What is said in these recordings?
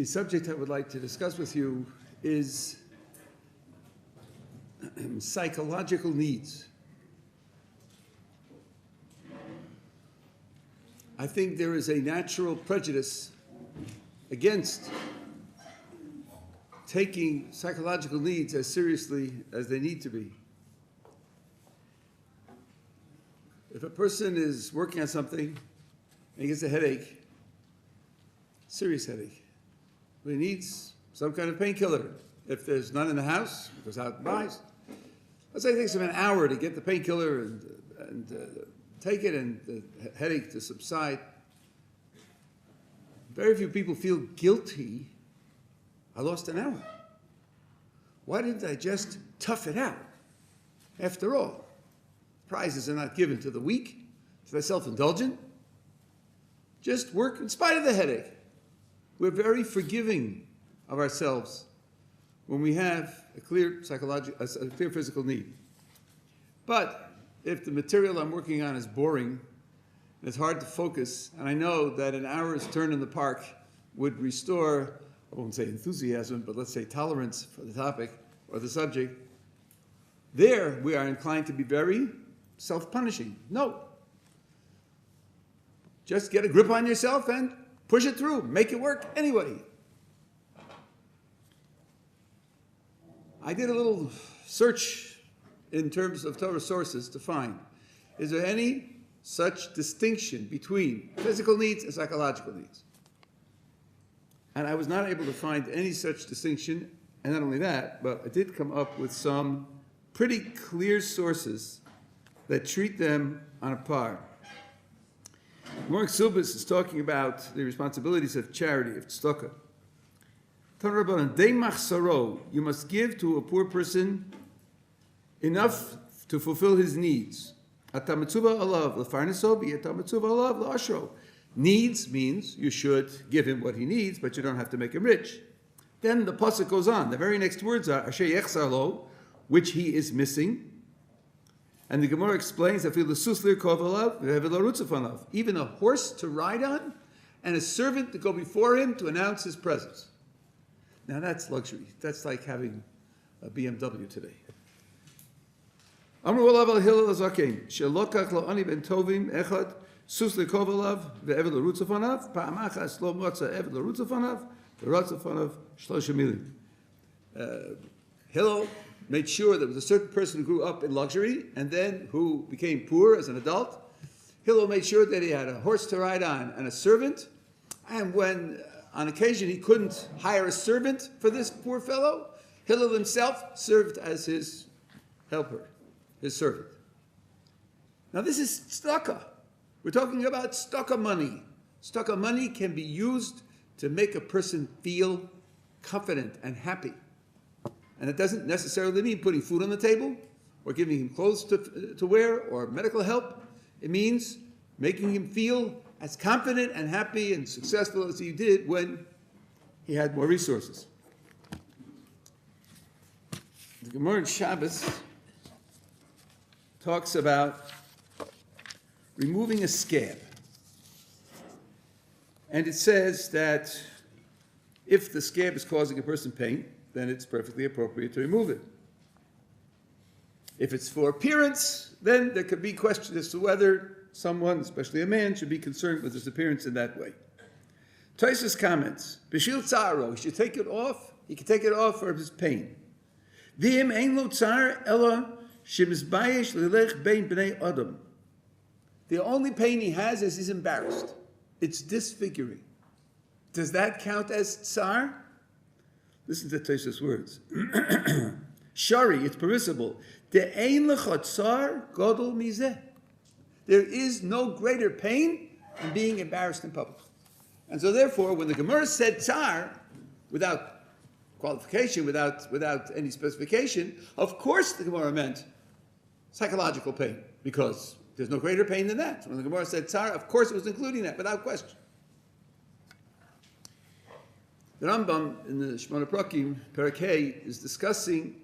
The subject I would like to discuss with you is psychological needs. I think there is a natural prejudice against taking psychological needs as seriously as they need to be. If a person is working on something and he gets a headache, serious headache, but he needs some kind of painkiller. If there's none in the house, he goes out and buys. Let's say it takes him an hour to get the painkiller and take it and the headache to subside. Very few people feel guilty. I lost an hour. Why didn't I just tough it out? After all, prizes are not given to the weak, to the self-indulgent. Just work in spite of the headache. We're very forgiving of ourselves when we have a clear physical need. But if the material I'm working on is boring, and it's hard to focus, and I know that an hour's turn in the park would restore, I won't say enthusiasm, but let's say tolerance for the topic or the subject, there we are inclined to be very self-punishing. No. Just get a grip on yourself and push it through. Make it work anyway. I did a little search in terms of Torah sources to find, is there any such distinction between physical needs and psychological needs? And I was not able to find any such distinction, and not only that, but I did come up with some pretty clear sources that treat them on a par. Mark Silbus is talking about the responsibilities of charity, of tzedakah. You must give to a poor person enough to fulfill his needs. Needs means you should give him what he needs, but you don't have to make him rich. Then the pasuk goes on. The very next words are asher yechsar lo, which he is missing. And the Gemara explains that even a horse to ride on and a servant to go before him to announce his presence. Now that's luxury. That's like having a BMW today. Hillel made sure there was a certain person who grew up in luxury and then who became poor as an adult. Hillel made sure that he had a horse to ride on and a servant. And when on occasion he couldn't hire a servant for this poor fellow, Hillel himself served as his helper, his servant. Now this is tzedakah. We're talking about tzedakah money. Tzedakah money can be used to make a person feel confident and happy. And it doesn't necessarily mean putting food on the table or giving him clothes to wear or medical help. It means making him feel as confident and happy and successful as he did when he had more resources. The Gemara in Shabbos talks about removing a scab. And it says that if the scab is causing a person pain, then it's perfectly appropriate to remove it. If it's for appearance, then there could be questions as to whether someone, especially a man, should be concerned with his appearance in that way. Tosfos comments, B'shil tzaro, he should take it off, he can take it off for his pain. V'im ein lo tzar ela shemizbayesh lilech bein b'nei adam. The only pain he has is he's embarrassed. It's disfiguring. Does that count as tsar? Listen to Tosfos' words. Shari, it's permissible. De'ein lecha tsar gadol mizeh. There is no greater pain than being embarrassed in public. And so therefore, when the Gemara said tsar, without qualification, without any specification, of course the Gemara meant psychological pain, because there's no greater pain than that. So when the Gemara said tsar, of course it was including that, without question. The Rambam in the Shemona Prakim, Perek Hey, is discussing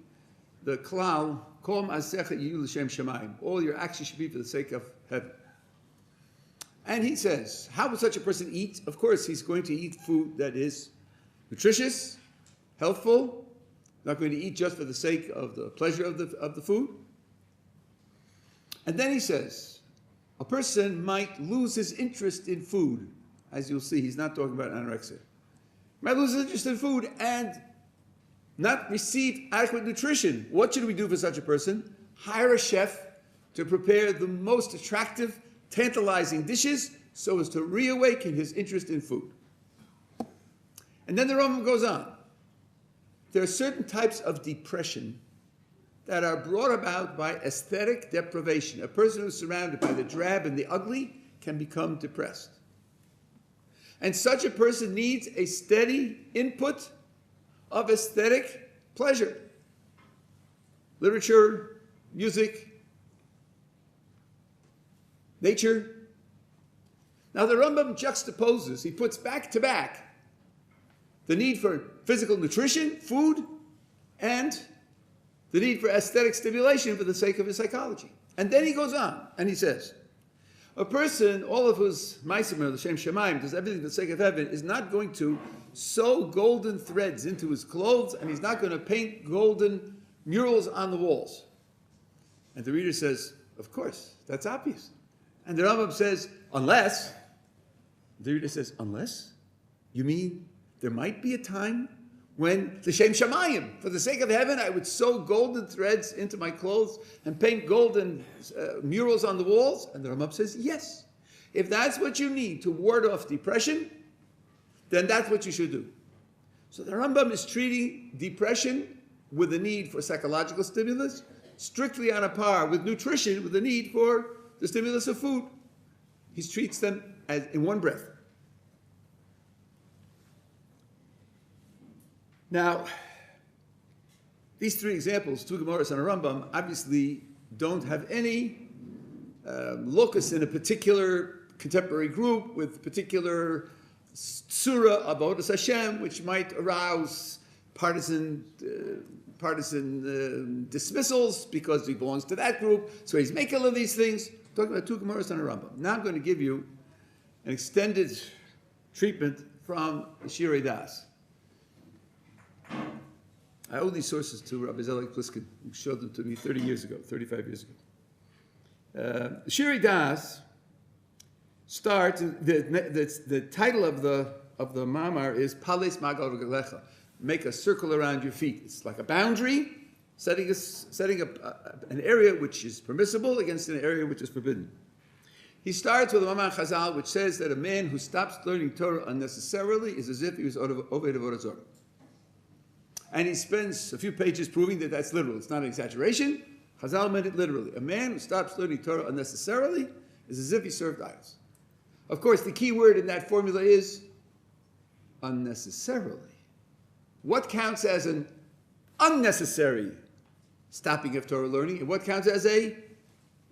the klal, Kol ma'asecha yiyu l'shem shamayim. All your actions should be for the sake of heaven. And he says, how would such a person eat? Of course, he's going to eat food that is nutritious, healthful, not going to eat just for the sake of the pleasure of the food. And then he says, a person might lose his interest in food. As you'll see, he's not talking about anorexia. Might lose his interest in food and not receive adequate nutrition. What should we do for such a person? Hire a chef to prepare the most attractive, tantalizing dishes so as to reawaken his interest in food. And then the Rambam goes on. There are certain types of depression that are brought about by aesthetic deprivation. A person who's surrounded by the drab and the ugly can become depressed. And such a person needs a steady input of aesthetic pleasure. Literature, music, nature. Now the Rambam juxtaposes, he puts back to back the need for physical nutrition, food, and the need for aesthetic stimulation for the sake of his psychology. And then he goes on, and he says, a person, all of whose maisim, the Shem Shemaim, does everything for the sake of heaven, is not going to sew golden threads into his clothes, and he's not going to paint golden murals on the walls. And the reader says, of course, that's obvious. And the Rambam says, unless, the reader says, unless? You mean there might be a time when the Shem Shamayim, for the sake of heaven, I would sew golden threads into my clothes and paint golden murals on the walls? And the Rambam says, yes. If that's what you need to ward off depression, then that's what you should do. So the Rambam is treating depression with the need for psychological stimulus strictly on a par with nutrition, with the need for the stimulus of food. He treats them as in one breath. Now, these three examples, two Gemaras and a Rambam, obviously don't have any locus in a particular contemporary group with particular surah of Avodas Hashem, which might arouse partisan dismissals because he belongs to that group. So he's making all of these things. Talking about two Gemaras and a Rambam. Now I'm going to give you an extended treatment from Shirei Das. I owe these sources to Rabbi Zelig Pliskin, who showed them to me 35 years ago. Shirei Das starts, the title of the Mamar is Pales Magal Regalecha, make a circle around your feet. It's like a boundary, setting up an area which is permissible against an area which is forbidden. He starts with a Mamar Chazal, which says that a man who stops learning Torah unnecessarily is as if he was Oved Avodah Zorah. And he spends a few pages proving that that's literal. It's not an exaggeration. Chazal meant it literally. A man who stops learning Torah unnecessarily is as if he served idols. Of course, the key word in that formula is unnecessarily. What counts as an unnecessary stopping of Torah learning, and what counts as a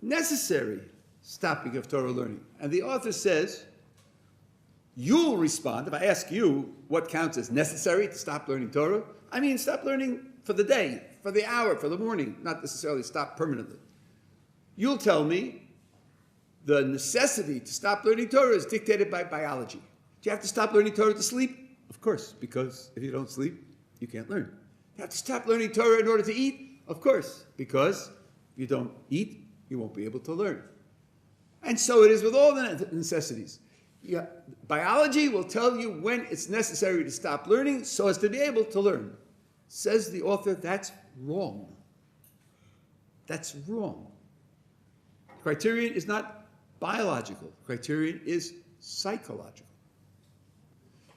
necessary stopping of Torah learning? And the author says, you'll respond, if I ask you what counts as necessary to stop learning Torah, I mean stop learning for the day, for the hour, for the morning, not necessarily stop permanently. You'll tell me the necessity to stop learning Torah is dictated by biology. Do you have to stop learning Torah to sleep? Of course, because if you don't sleep, you can't learn. You have to stop learning Torah in order to eat? Of course, because if you don't eat, you won't be able to learn. And so it is with all the necessities. Yeah, biology will tell you when it's necessary to stop learning so as to be able to learn. Says the author, that's wrong. That's wrong. Criterion is not biological. Criterion is psychological.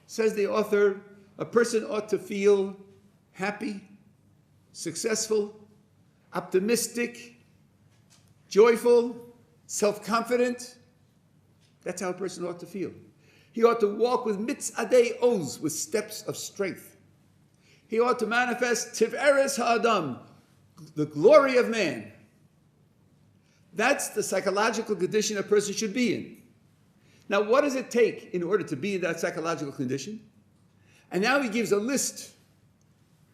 Says the author, a person ought to feel happy, successful, optimistic, joyful, self-confident. That's how a person ought to feel. He ought to walk with mitzadei oz, with steps of strength. He ought to manifest tiveres ha'adam, the glory of man. That's the psychological condition a person should be in. Now, what does it take in order to be in that psychological condition? And now he gives a list,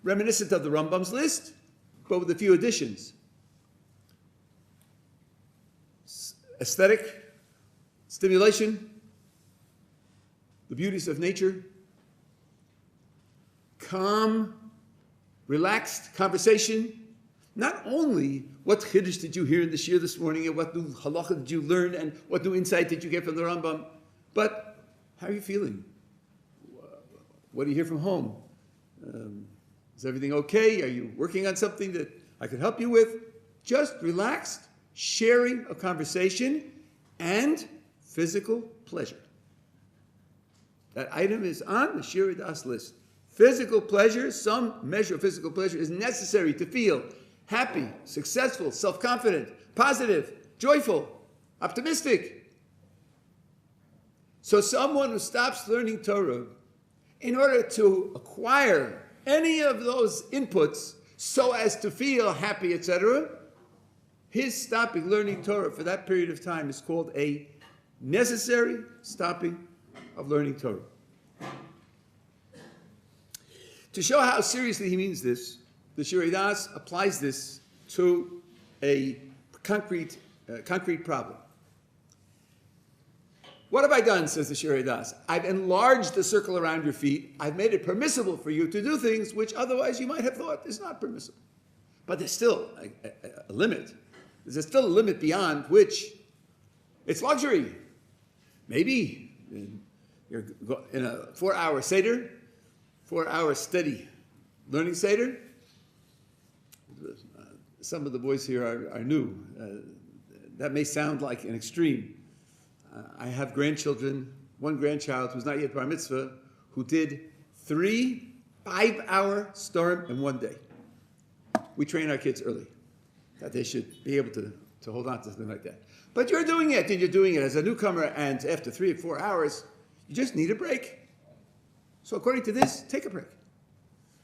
reminiscent of the Rambam's list, but with a few additions. Aesthetic stimulation, the beauties of nature, calm, relaxed conversation. Not only what chiddush did you hear in the shir this morning, and what new halacha did you learn, and what new insight did you get from the Rambam, but how are you feeling? What do you hear from home? Is everything okay? Are you working on something that I could help you with? Just relaxed, sharing a conversation, and physical pleasure. That item is on the Shirei Das list. Physical pleasure, some measure of physical pleasure is necessary to feel happy, successful, self-confident, positive, joyful, optimistic. So someone who stops learning Torah in order to acquire any of those inputs so as to feel happy, etc., his stopping learning Torah for that period of time is called a necessary stopping of learning Torah. To show how seriously he means this, the Shirei Das applies this to a concrete problem. What have I done, says the Shirei Das? I've enlarged the circle around your feet. I've made it permissible for you to do things which otherwise you might have thought is not permissible. But there's still a limit. There's still a limit beyond which it's luxury. Maybe you're in a 4-hour Seder, 4-hour steady learning Seder. Some of the boys here are new. That may sound like an extreme. I have grandchildren, one grandchild who's not yet bar mitzvah, who did 3 5-hour storm in one day. We train our kids early, that they should be able to hold on to something like that. But you're doing it, and you're doing it as a newcomer, and after 3 or 4 hours, you just need a break. So according to this, take a break.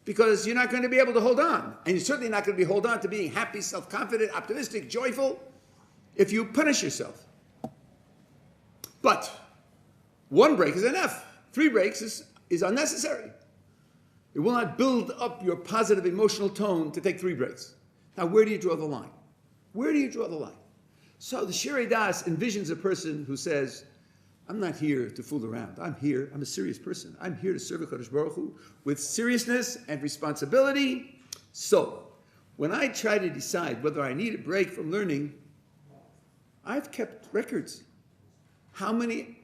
Because you're not going to be able to hold on. And you're certainly not going to be hold on to being happy, self-confident, optimistic, joyful, if you punish yourself. But 1 break is enough. 3 breaks is unnecessary. It will not build up your positive emotional tone to take 3 breaks. Now, where do you draw the line? Where do you draw the line? So the Shirei Das envisions a person who says, I'm not here to fool around. I'm a serious person. I'm here to serve HaKadosh Baruch Hu with seriousness and responsibility. So, when I try to decide whether I need a break from learning, I've kept records. How many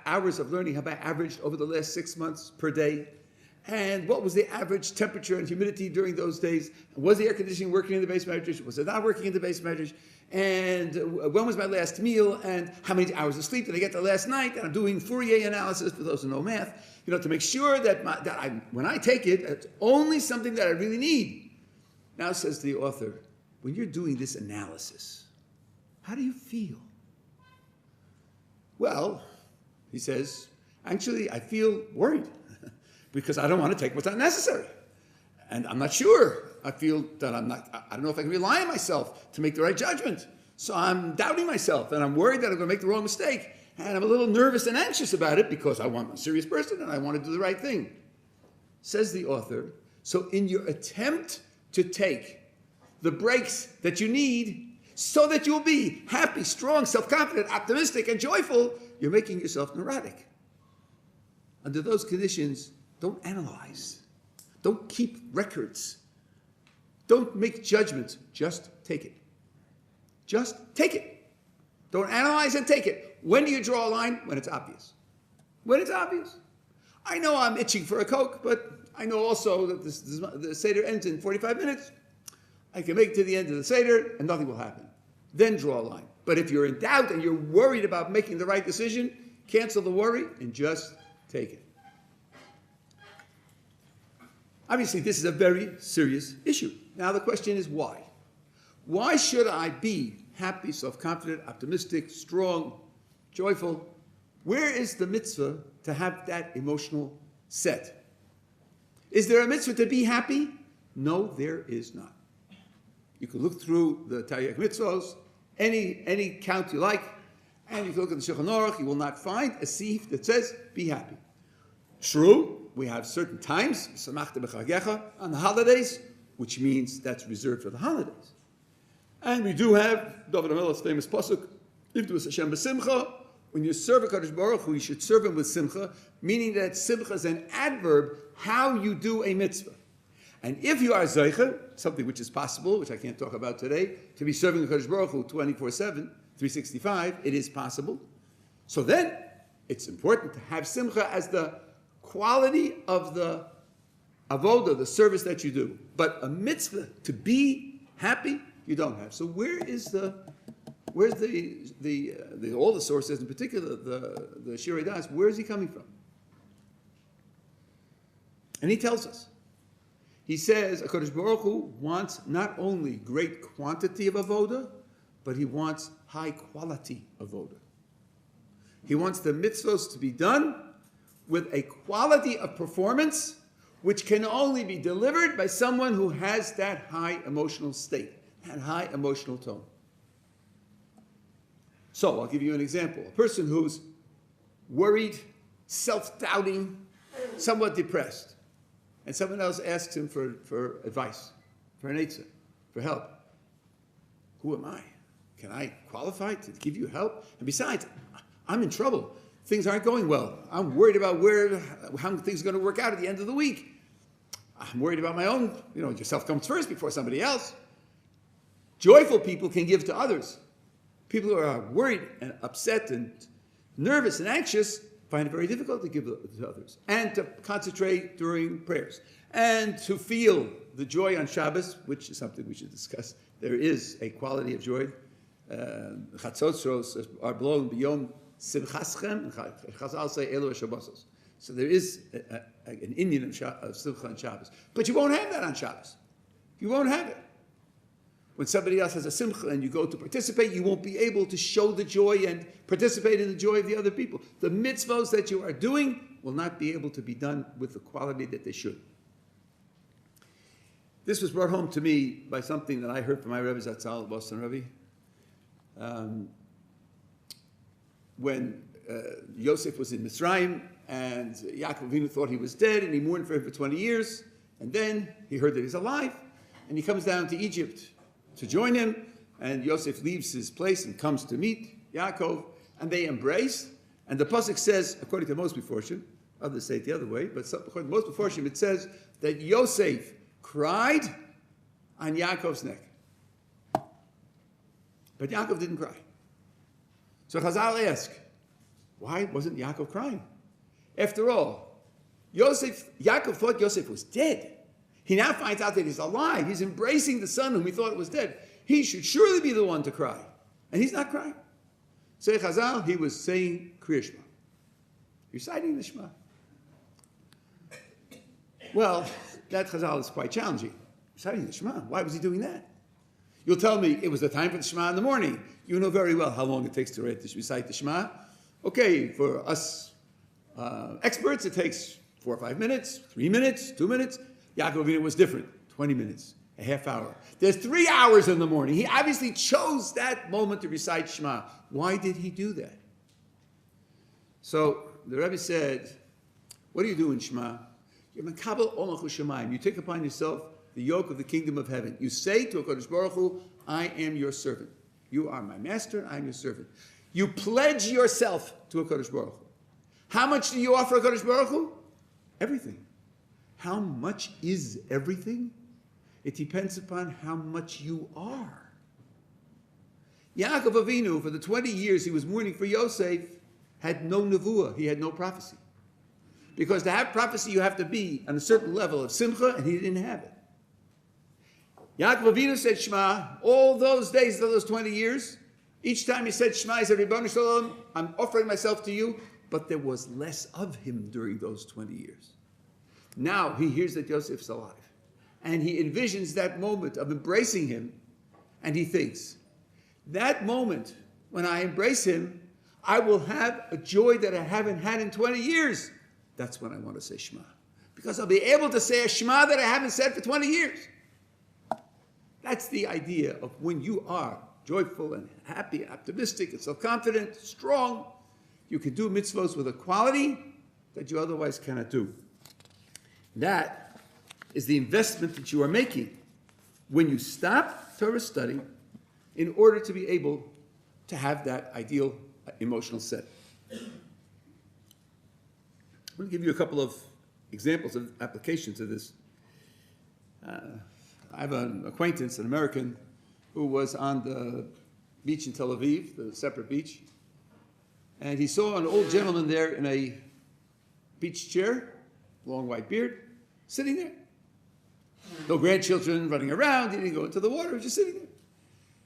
hours of learning have I averaged over the last 6 months per day? And what was the average temperature and humidity during those days? Was the air conditioning working in the base medrash? Was it not working in the base medrash? And when was my last meal? And how many hours of sleep did I get the last night? And I'm doing Fourier analysis for those who know math, to make sure that when I take it, it's only something that I really need. Now, says the author, when you're doing this analysis, how do you feel? Well, he says, actually, I feel worried because I don't want to take what's not necessary. And I'm not sure. I feel that I don't know if I can rely on myself to make the right judgment. So I'm doubting myself, and I'm worried that I'm going to make the wrong mistake. And I'm a little nervous and anxious about it because I'm a serious person and I want to do the right thing. Says the author, so in your attempt to take the breaks that you need so that you'll be happy, strong, self-confident, optimistic, and joyful, you're making yourself neurotic. Under those conditions, don't analyze. Don't keep records. Don't make judgments. Just take it. Just take it. Don't analyze and take it. When do you draw a line? When it's obvious. When it's obvious. I know I'm itching for a Coke, but I know also that the Seder ends in 45 minutes. I can make it to the end of the Seder and nothing will happen. Then draw a line. But if you're in doubt and you're worried about making the right decision, cancel the worry and just take it. Obviously, this is a very serious issue. Now the question is why? Why should I be happy, self-confident, optimistic, strong, joyful? Where is the mitzvah to have that emotional set? Is there a mitzvah to be happy? No, there is not. You can look through the Taryag mitzvos, any count you like, and you can look at the Shulchan Aruch, you will not find a sif that says, be happy. True, we have certain times, Samachta b'chagecha, on the holidays, which means that's reserved for the holidays. And we do have David HaMelech's famous pasuk, Ivdu es Hashem b'simcha, When you serve a Kadosh Baruch Hu, you should serve him with simcha, meaning that simcha is an adverb, how you do a mitzvah. And if you are zeicha, something which is possible, which I can't talk about today, to be serving the Kadosh Baruch Hu 24/7, 365, it is possible. So then, it's important to have simcha as the quality of the avoda, the service that you do. But a mitzvah, to be happy, you don't have. So where's all the sources, in particular the Shirei Das, where is he coming from? And he tells us. He says, HaKadosh Baruch Hu wants not only great quantity of avoda, but he wants high quality avoda. He wants the mitzvos to be done with a quality of performance which can only be delivered by someone who has that high emotional state, that high emotional tone. So I'll give you an example. A person who's worried, self-doubting, somewhat depressed, and someone else asks him for advice, for an eitzah, for help. Who am I? Can I qualify to give you help? And besides, I'm in trouble. Things aren't going well. I'm worried about how things are going to work out at the end of the week. I'm worried about my own, yourself comes first before somebody else. Joyful people can give to others. People who are worried and upset and nervous and anxious find it very difficult to give to others, and to concentrate during prayers, and to feel the joy on Shabbos, which is something we should discuss. There is a quality of joy. Chatzotros are blown beyond simchaschem, and Chazal say elu Shabbosos. So there is an Indian of simcha on Shabbos, but you won't have that on Shabbos. You won't have it. When somebody else has a simcha and you go to participate, you won't be able to show the joy and participate in the joy of the other people. The mitzvos that you are doing will not be able to be done with the quality that they should. This was brought home to me by something that I heard from my Rebbe Zatzal, Boston Rebbe. When Yosef was in Mitzrayim and Yaakov Avinu thought he was dead and he mourned for him for 20 years, and then he heard that he's alive and he comes down to Egypt to join him, and Yosef leaves his place and comes to meet Yaakov, and they embrace. And the pasuk says, according to most Meforshim, others say it the other way, but according to most Meforshim, it says that Yosef cried on Yaakov's neck. But Yaakov didn't cry. So Chazal ask, why wasn't Yaakov crying? After all, Yaakov thought Yosef was dead. He now finds out that he's alive. He's embracing the son whom he thought was dead. He should surely be the one to cry. And he's not crying. Say Chazal, he was saying Kriya Shema, reciting the Shema. Well, that Chazal is quite challenging. Reciting the Shema, why was he doing that? You'll tell me it was the time for the Shema in the morning. You know very well how long it takes to recite the Shema. Okay, for us experts, it takes 4 or 5 minutes, 3 minutes, 2 minutes. Yaakov Avinu was different, 20 minutes, a half hour. There's 3 hours in the morning. He obviously chose that moment to recite Shema. Why did he do that? So the Rebbe said, what do you do in Shema? You're Makabel Olach Shemayim. You take upon yourself the yoke of the kingdom of heaven. You say to HaKadosh Baruch Hu, I am your servant. You are my master, I am your servant. You pledge yourself to HaKadosh Baruch Hu. How much do you offer HaKadosh Baruch Hu? Everything. How much is everything? It depends upon how much you are. Yaakov Avinu, for the 20 years he was mourning for Yosef, had no nevuah, he had no prophecy. Because to have prophecy, you have to be on a certain level of simcha, and he didn't have it. Yaakov Avinu said Shema all those days, those 20 years. Each time he said Shema, he said, Ribono Shel Olam, I'm offering myself to you. But there was less of him during those 20 years. Now he hears that Yosef's alive. And he envisions that moment of embracing him. And he thinks, that moment when I embrace him, I will have a joy that I haven't had in 20 years. That's when I want to say Shema. Because I'll be able to say a Shema that I haven't said for 20 years. That's the idea of when you are joyful and happy, optimistic, and self-confident, strong, you can do mitzvos with a quality that you otherwise cannot do. That is the investment that you are making when you stop Torah study in order to be able to have that ideal emotional set. I'm going to give you a couple of examples of applications of this. I have an acquaintance, an American, who was on the beach in Tel Aviv, the separate beach, and he saw an old gentleman there in a beach chair, long white beard, sitting there. No grandchildren running around, he didn't go into the water, he was just sitting there.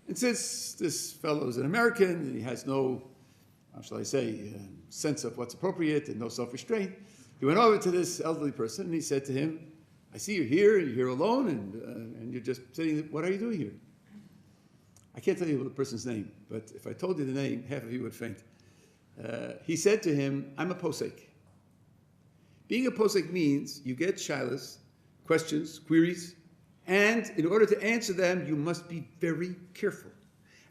And since this fellow is an American and he has no, how shall I say, sense of what's appropriate and no self-restraint, he went over to this elderly person and he said to him, I see you're here and you're here alone and you're just sitting, what are you doing here? I can't tell you the person's name, but if I told you the name, half of you would faint. He said to him, I'm a posek. Being a posek means you get shilas, questions, queries, and in order to answer them, you must be very careful.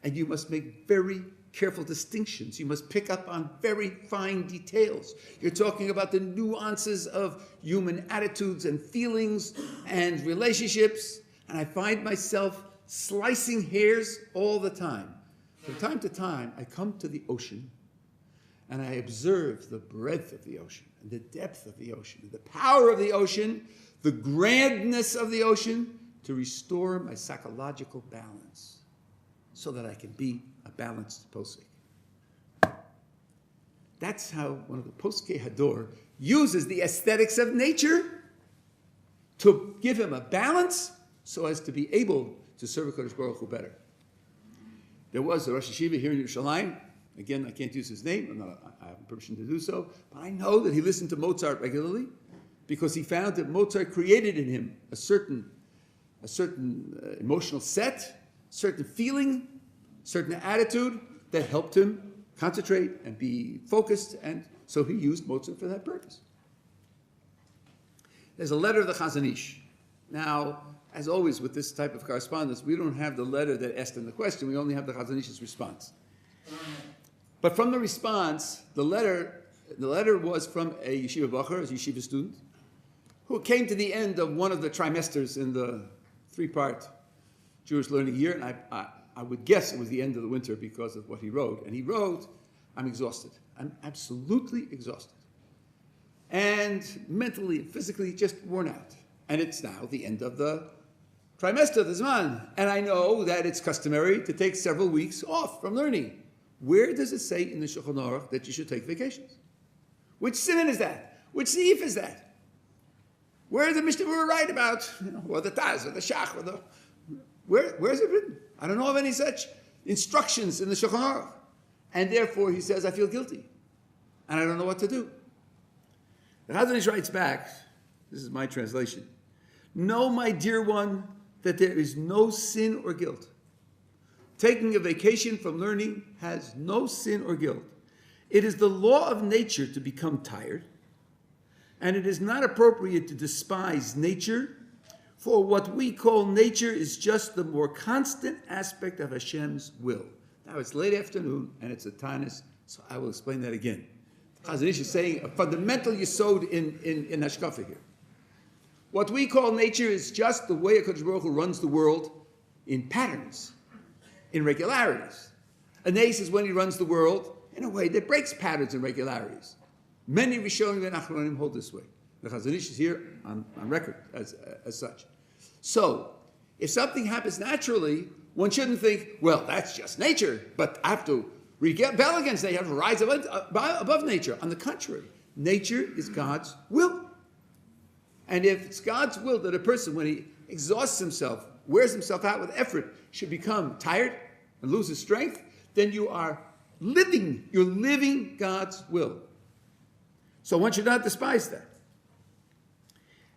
And you must make very careful distinctions. You must pick up on very fine details. You're talking about the nuances of human attitudes and feelings and relationships. And I find myself slicing hairs all the time. From time to time, I come to the ocean and I observe the breadth of the ocean and the depth of the ocean, and the power of the ocean, the grandness of the ocean, to restore my psychological balance so that I can be a balanced posek. That's how one of the Poskei Hador uses the aesthetics of nature to give him a balance so as to be able to serve HaKadosh Baruch Hu better. There was a Rosh Yeshiva here in Yerushalayim. Again, I can't use his name. I have permission to do so. But I know that he listened to Mozart regularly because he found that Mozart created in him a certain emotional set, certain feeling, certain attitude that helped him concentrate and be focused, and so he used Mozart for that purpose. There's a letter of the Chazon Ish. Now, as always with this type of correspondence, we don't have the letter that asked him the question, we only have the Chazon Ish's response. But from the response, the letter was from a yeshiva bacher, a yeshiva student, who came to the end of one of the trimesters in the three-part Jewish learning year, and I would guess it was the end of the winter because of what he wrote. And he wrote, I'm exhausted. I'm absolutely exhausted. And mentally and physically just worn out. And it's now the end of the trimester, the Zman. And I know that it's customary to take several weeks off from learning. Where does it say in the Shulchan Aruch that you should take vacations? Which siman is that? Which seif is that? Where is the Mishnah Berurah write about, or the Taz, or the Shach, or the... Where is it written? I don't know of any such instructions in the Shulchan Aruch. And therefore, he says, I feel guilty. And I don't know what to do. The Chazon Ish writes back, this is my translation, know, my dear one, that there is no sin or guilt. Taking a vacation from learning has no sin or guilt. It is the law of nature to become tired, and it is not appropriate to despise nature, for what we call nature is just the more constant aspect of Hashem's will. Now it's late afternoon, and it's a tanis, so I will explain that again. Chazon Ish is saying a fundamental yesod in Hashkafa here. What we call nature is just the way HaKadosh Baruch Hu runs the world in patterns, in regularities. Anais is when he runs the world in a way that breaks patterns and regularities. Many Rishonim and Achronim hold this way. The Chazon Ish is here on record as such. So, if something happens naturally, one shouldn't think, well, that's just nature, but I have to rebel against nature, I have to rise above nature. On the contrary, nature is God's will. And if it's God's will that a person, when he exhausts himself, wears himself out with effort, should become tired and lose his strength, then you're living God's will. So one should not despise that.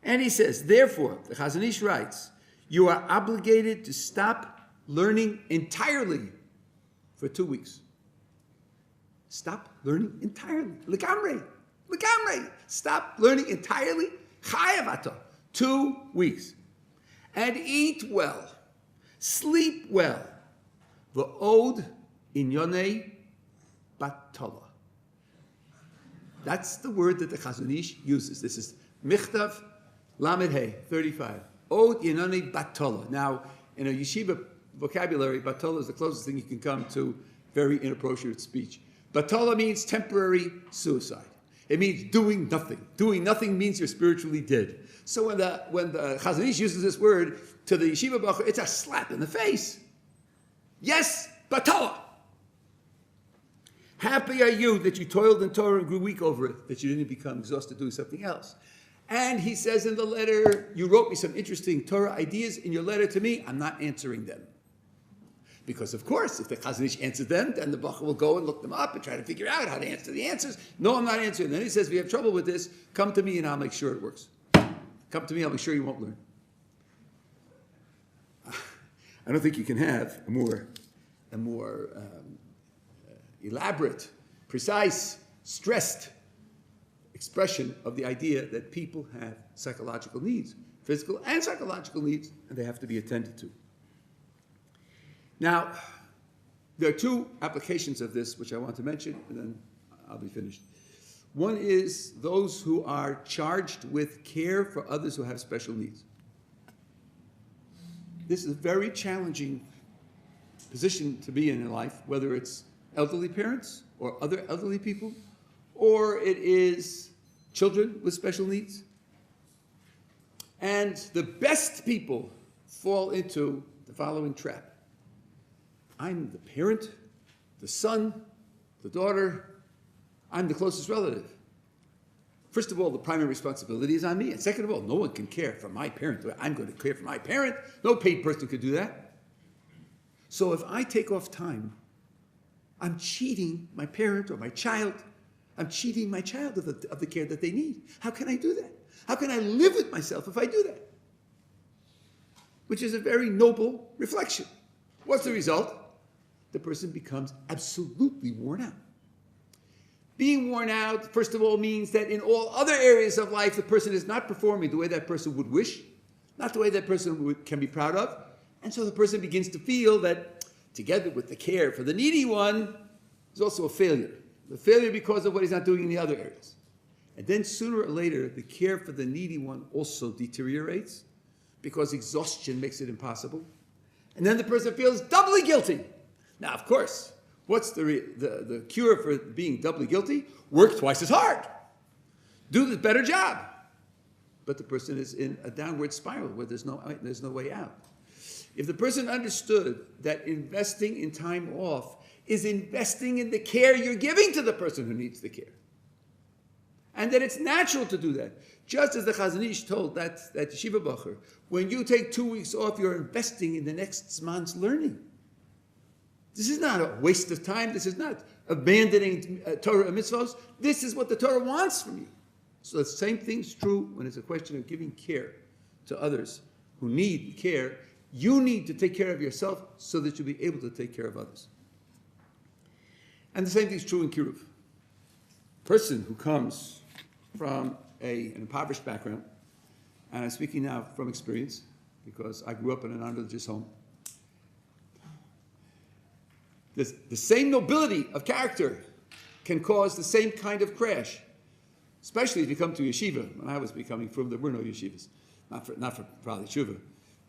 And he says, therefore, the Chazon Ish writes, you are obligated to stop learning entirely for 2 weeks. Stop learning entirely. Legamrei. Stop learning entirely. Chayavato. 2 weeks. And eat well. Sleep well. V'od inyonei batola. That's the word that the Chazon Ish uses. This is Michtav Lamed Hey, 35. Od inyonei batola. Now, in a yeshiva vocabulary, batola is the closest thing you can come to very inappropriate speech. Batala means temporary suicide. It means doing nothing. Doing nothing means you're spiritually dead. So when the Chazon Ish uses this word to the yeshiva bacher, it's a slap in the face. Yes, batala. Happy are you that you toiled in Torah and grew weak over it, that you didn't become exhausted doing something else. And he says in the letter, you wrote me some interesting Torah ideas in your letter to me. I'm not answering them. Because, of course, if the Chazon Ish answers them, then the bacher will go and look them up and try to figure out how to answer the answers. No, I'm not answering. Then he says, if you have trouble with this, come to me and I'll make sure it works. Come to me, I'll make sure you won't learn. I don't think you can have a more elaborate, precise, stressed expression of the idea that people have psychological needs, physical and psychological needs, and they have to be attended to. Now, there are two applications of this which I want to mention, and then I'll be finished. One is those who are charged with care for others who have special needs. This is a very challenging position to be in life, whether it's elderly parents or other elderly people, or it is children with special needs. And the best people fall into the following trap. I'm the parent, the son, the daughter. I'm the closest relative. First of all, the primary responsibility is on me. And second of all, no one can care for my parent. I'm going to care for my parent. No paid person could do that. So if I take off time, I'm cheating my parent or my child. I'm cheating my child of the care that they need. How can I do that? How can I live with myself if I do that? Which is a very noble reflection. What's the result? The person becomes absolutely worn out. Being worn out, first of all, means that in all other areas of life, the person is not performing the way that person would wish, not the way that person can be proud of. And so the person begins to feel that together with the care for the needy one, is also a failure. The failure because of what he's not doing in the other areas. And then sooner or later, the care for the needy one also deteriorates because exhaustion makes it impossible. And then the person feels doubly guilty. Now, of course, what's the cure for being doubly guilty? Work twice as hard. Do the better job. But the person is in a downward spiral where there's no way out. If the person understood that investing in time off is investing in the care you're giving to the person who needs the care, and that it's natural to do that, just as the Chazon Ish told that yeshiva bacher, when you take 2 weeks off, you're investing in the next month's learning. This is not a waste of time. This is not abandoning Torah and mitzvahs. This is what the Torah wants from you. So the same thing's true when it's a question of giving care to others who need care. You need to take care of yourself so that you'll be able to take care of others. And the same thing is true in kiruv. A person who comes from an impoverished background, and I'm speaking now from experience because I grew up in a non-religious home, the same nobility of character can cause the same kind of crash, especially if you come to yeshiva. When I was becoming frum, there were no yeshivas, not for probably tshuva.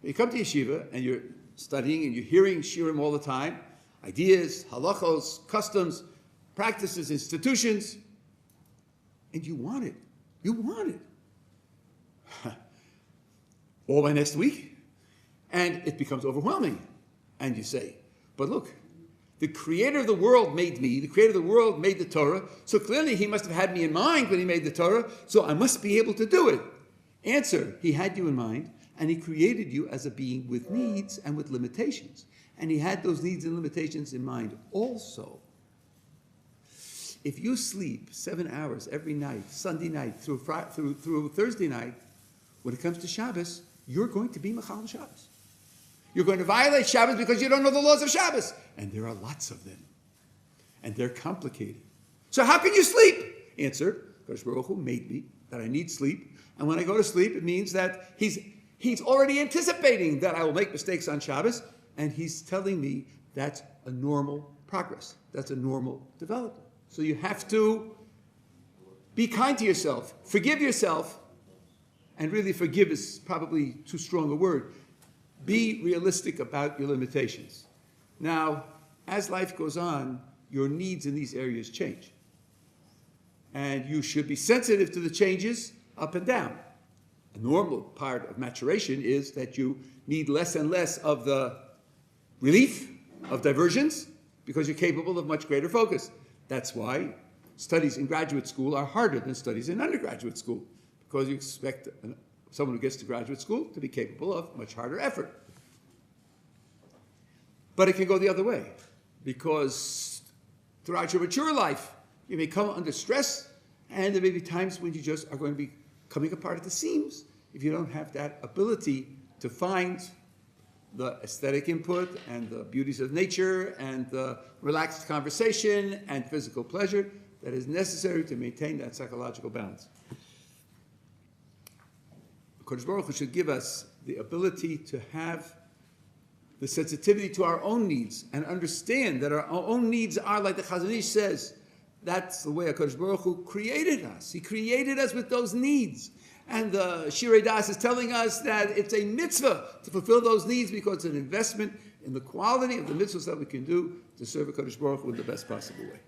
You come to yeshiva and you're studying and you're hearing shiurim all the time, ideas, halachos, customs, practices, institutions, and you want it. You want it. All by next week. And it becomes overwhelming. And you say, but look, the creator of the world made me, the creator of the world made the Torah, so clearly he must have had me in mind when he made the Torah, so I must be able to do it. Answer, he had you in mind, and he created you as a being with needs and with limitations. And he had those needs and limitations in mind also. If you sleep 7 hours every night, Sunday night through Thursday night, when it comes to Shabbos, you're going to be Machal Shabbos. You're going to violate Shabbos because you don't know the laws of Shabbos. And there are lots of them. And they're complicated. So how can you sleep? Answer, Kadosh Baruch Hu made me, that I need sleep. And when I go to sleep, it means that he's already anticipating that I will make mistakes on Shabbos. And he's telling me that's a normal progress. That's a normal development. So you have to be kind to yourself. Forgive yourself. And really forgive is probably too strong a word. Be realistic about your limitations. Now, as life goes on, your needs in these areas change. And you should be sensitive to the changes up and down. A normal part of maturation is that you need less and less of the relief of diversions because you're capable of much greater focus. That's why studies in graduate school are harder than studies in undergraduate school, because you expect someone who gets to graduate school to be capable of much harder effort. But it can go the other way, because throughout your mature life, you may come under stress, and there may be times when you just are going to be coming apart at the seams if you don't have that ability to find the aesthetic input and the beauties of nature and the relaxed conversation and physical pleasure that is necessary to maintain that psychological balance. Kodesh Baruch Hu should give us the ability to have the sensitivity to our own needs and understand that our own needs are, like the Chazon Ish says, that's the way HaKadosh Baruch Hu created us. He created us with those needs. And the Shirei Das is telling us that it's a mitzvah to fulfill those needs because it's an investment in the quality of the mitzvahs that we can do to serve HaKadosh Baruch Hu in the best possible way.